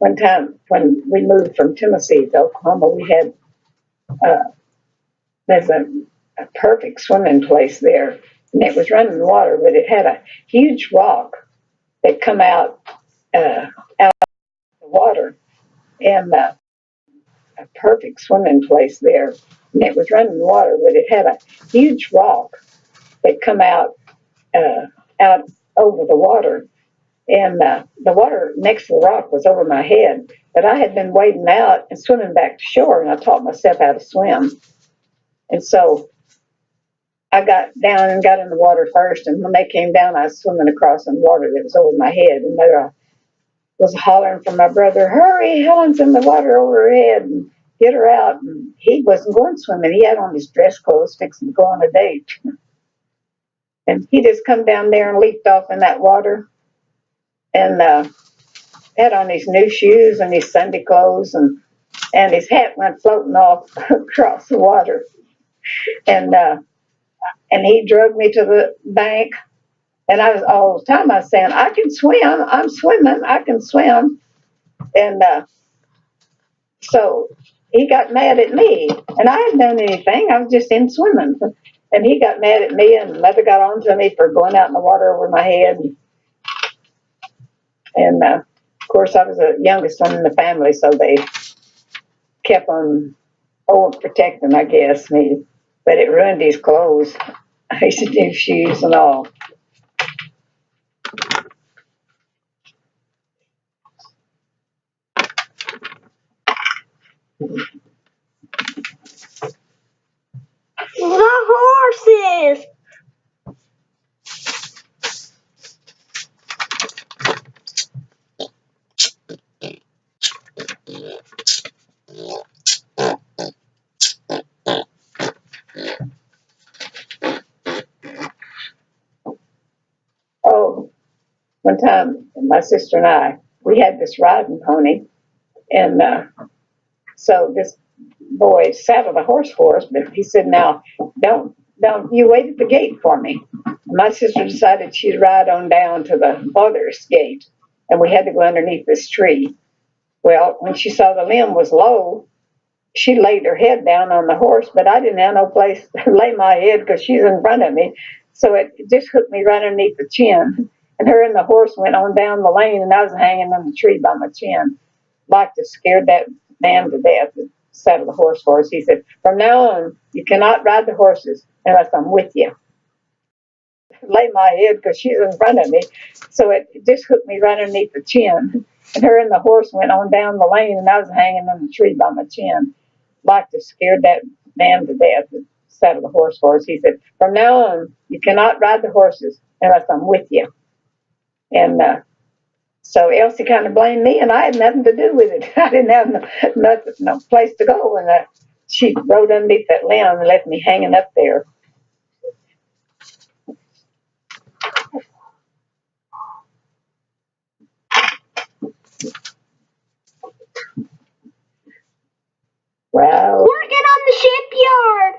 One time when we moved from Tennessee to Oklahoma, we had there's a perfect swimming place there, and it was running water, but it had a huge rock that come out of the water, and a perfect swimming place there, and it was running water, but it had a huge rock that come out over the water, and the water next to the rock was over my head. But I had been wading out and swimming back to shore, and I taught myself how to swim. And so I got down and got in the water first, and when they came down, I was swimming across some water that was over my head, and there was hollering for my brother, "Hurry, Helen's in the water over her head, and get her out." And he wasn't going swimming. He had on his dress clothes, fixing to go on a date. And he just come down there and leaped off in that water, and had on his new shoes and his Sunday clothes, and his hat went floating off across the water. And he drug me to the bank, and I was all the time I was saying, "I can swim. I'm swimming. I can swim." And so he got mad at me, and I hadn't done anything. I was just in swimming, and he got mad at me, and mother got on to me for going out in the water over my head. And of course, I was the youngest one in the family, so they kept on overprotecting, I guess, me. But it ruined his clothes, his new shoes and all. The horses! Oh, one time, my sister and I, we had this riding pony, and so this boy saddled a horse for us, but he said, "Now, don't you wait at the gate for me." My sister decided she'd ride on down to the other's gate, and we had to go underneath this tree. Well, when she saw the limb was low, she laid her head down on the horse, but I didn't have no place to lay my head because she's in front of me. So it just hooked me right underneath the chin. And her and the horse went on down the lane, and I was hanging on the tree by my chin. Like to scared that man to death that saddled the horse for us. He said, "From now on, you cannot ride the horses unless I'm with you." Lay my head because she's in front of me. So it just hooked me right underneath the chin. And her and the horse went on down the lane, and I was hanging on the tree by my chin. Like to scared that man to death that saddled the horse for us. He said, "From now on, you cannot ride the horses unless I'm with you." And so Elsie kind of blamed me, and I had nothing to do with it. I didn't have no place to go, and she rode underneath that limb and left me hanging up there. Wow. Working on the shipyard!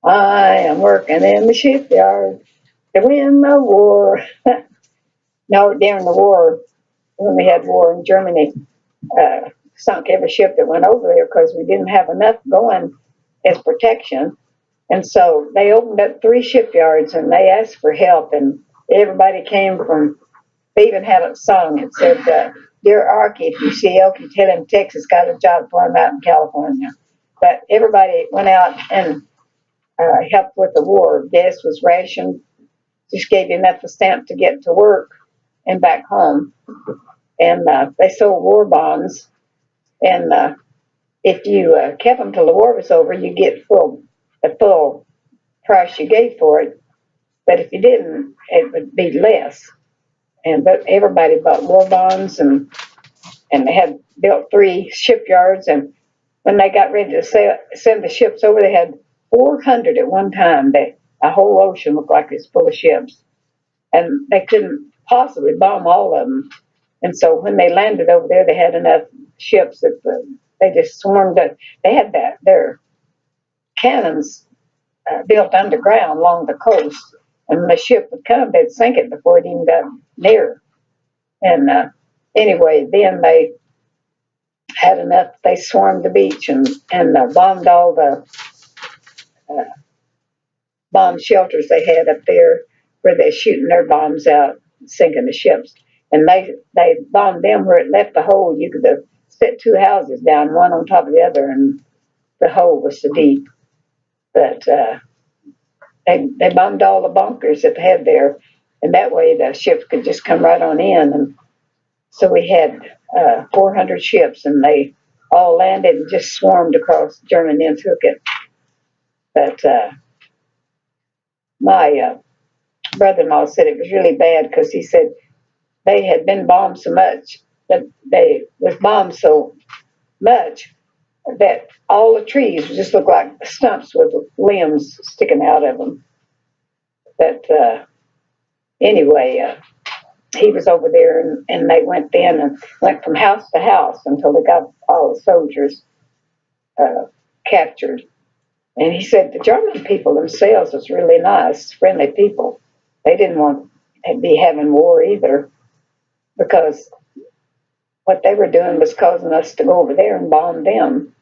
I am working in the shipyard to win the war. No, during the war, when we had war in Germany, sunk every ship that went over there because we didn't have enough going as protection. And so they opened up 3 shipyards, and they asked for help, and everybody came from, they even had a song. It said, "Dear Archie, if you see Elkie, tell him Texas got a job for him out in California." But everybody went out and helped with the war. Gas was rationed, just gave you enough of stamp to get to work and back home. And they sold war bonds, and if you kept them till the war was over, you get the full price you gave for it. But if you didn't, it would be less. But everybody bought war bonds, and they had built 3 shipyards. And when they got ready to send the ships over, they had 400 at one time. A whole ocean looked like it's full of ships, and they couldn't possibly bomb all of them. And so when they landed over there, they had enough ships that They just swarmed it. They had their cannons built underground along the coast, and when the ship would come, they'd sink it before it even got near. And anyway, then they had enough. They swarmed the beach and bombed all the uh, bomb shelters they had up there, where they're shooting their bombs out, sinking the ships. And they bombed them where it left a hole. You could have set two houses down, one on top of the other, and the hole was so deep. But they bombed all the bunkers that they had there, and that way the ships could just come right on in. And so we had 400 ships, and they all landed and just swarmed across Germany and took it. But my brother-in-law said it was really bad because he said they had been bombed so much that they was bombed so much that all the trees just looked like stumps with limbs sticking out of them. But anyway, he was over there, and they went then and went from house to house until they got all the soldiers captured. And he said the German people themselves was really nice, friendly people. They didn't want to be having war either, because what they were doing was causing us to go over there and bomb them.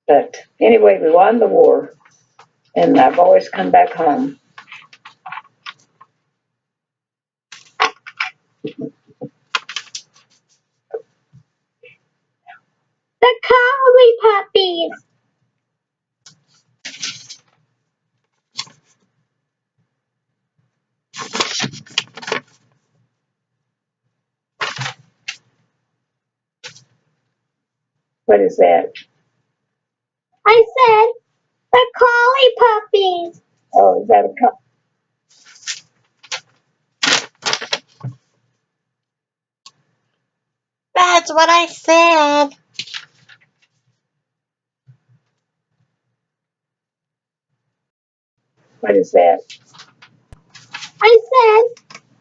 But anyway, we won the war, and I've always come back home. The collie puppies. What is that? I said the collie puppies. Oh, is that a cup? That's what I said. What is that? I said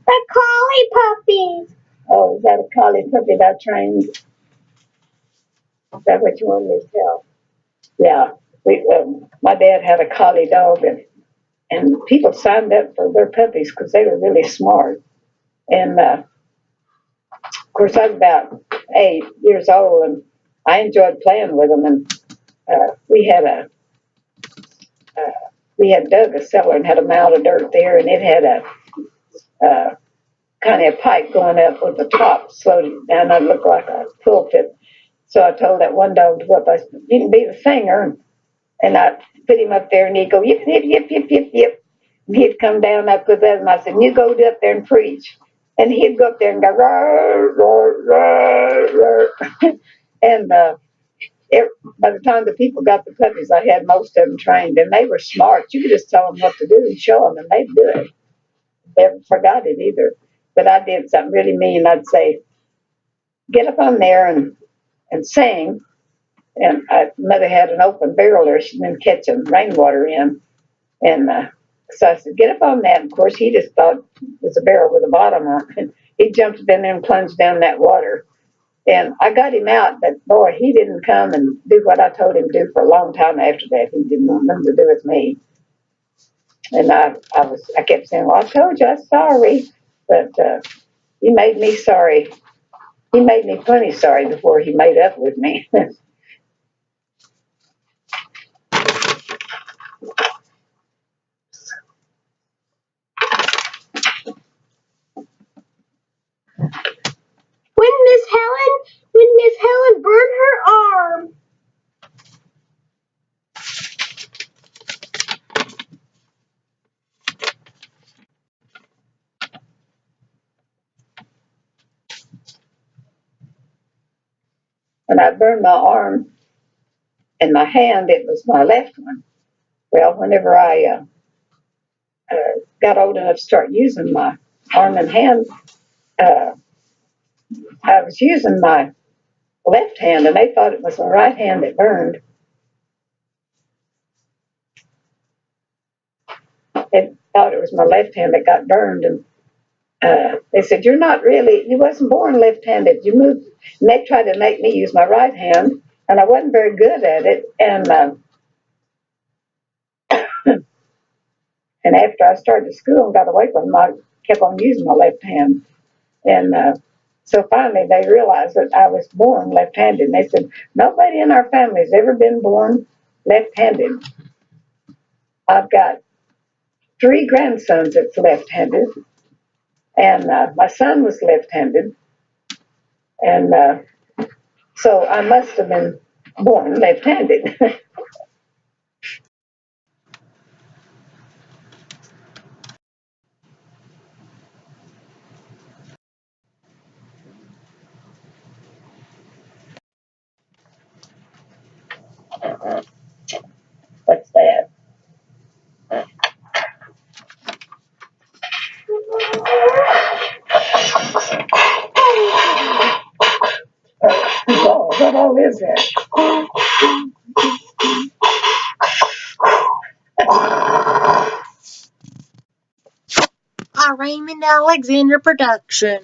the collie puppies. Oh, is that a collie puppy that I trained? Is that what you want me to tell? Yeah. My dad had a collie dog, and people signed up for their puppies because they were really smart. And of course, I was about 8 years old, and I enjoyed playing with them. And we had dug a cellar and had a mound of dirt there, and it had a kind of a pipe going up with the top slowed down. It looked like a pulpit. So I told that one dog to whoop. I said, "You can be the singer," and I put him up there, and he'd go yip yip yip yip yip yip. And he'd come down up with us, and I said, "You go up there and preach." And he'd go up there and go roar roar roar roar. And by the time the people got the puppies, I had most of them trained, and they were smart. You could just tell them what to do and show them, and they'd do it. They never forgot it either. But I did something really mean. I'd say, "Get up on there and sing." And mother had an open barrel there. She'd been catching rainwater in. And so I said, "Get up on that." And of course, he just thought it was a barrel with a bottom on it. He jumped in there and plunged down that water. And I got him out, but boy, he didn't come and do what I told him to do for a long time after that. He didn't want nothing to do with me. And I kept saying, "Well, I told you, I'm sorry." But he made me sorry. He made me plenty sorry before he made up with me. When Miss Helen burned her arm. When I burned my arm and my hand, it was my left one. Well, whenever I got old enough to start using my arm and hand, uh, I was using my left hand, and they thought it was my right hand that burned. They thought it was my left hand that got burned, and they said, you wasn't born left-handed. You moved, and they tried to make me use my right hand, and I wasn't very good at it. And after I started school and got away from them, I kept on using my left hand. And so finally they realized that I was born left-handed. And they said, nobody in our family has ever been born left-handed. I've got 3 grandsons that's left-handed, and my son was left-handed. And so I must have been born left-handed. What's that? Oh, what all is that? A Raymond Alexander production.